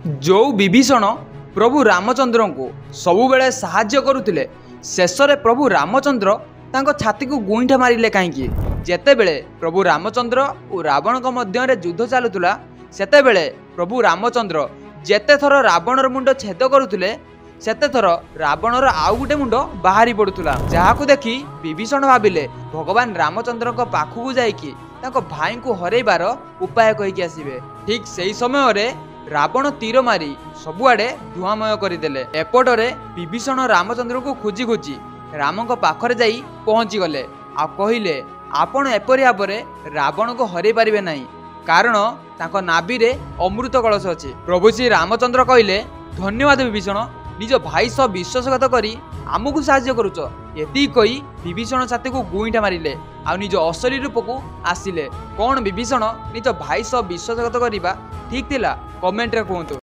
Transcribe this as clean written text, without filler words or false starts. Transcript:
जो विभीषण प्रभु रामचंद्र को सबुबले साहाय्य करुले शेषे प्रभु रामचंद्र तांको छाती को गुईठा मारिले कहीं जेतेबेले प्रभु रामचंद्र और रावण मध्य युद्ध चलुला सेतेबेले प्रभु रामचंद्र जेते थर रावणर मुंड छेद करुले सेते थर रावणर आउ गुटे मुंड बाहरी पड़ुला जहां देखि विभीषण भाविले भगवान रामचंद्र पाखक जाइकी भाई को हरइबार उपाय कहीकि आसबे। ठीक से समय रे रावण तीर मारी सबुआडे धुआमय करदेले। एपटरे विभीषण रामचंद्र को खोजी खोजी राम पाखरे जाई पहुंची गले आ कहिले आपण एपरि भाबरे रावण को हरई पारिबे नहीं कारण तांको नाभि रे अमृत कलश अछि। प्रभु श्री रामचंद्र कहिले धन्यवाद विभीषण निज भाई सह विश्वासघात करी आमको साहाय्य करुच। एति कही विभीषण छाती को गुईठा मारिले आ निज असली रूप को आसिले। कौन विभीषण निज भाई सह विश्वासघात करिबा ठीक थिला कमेंट रे कहंतु।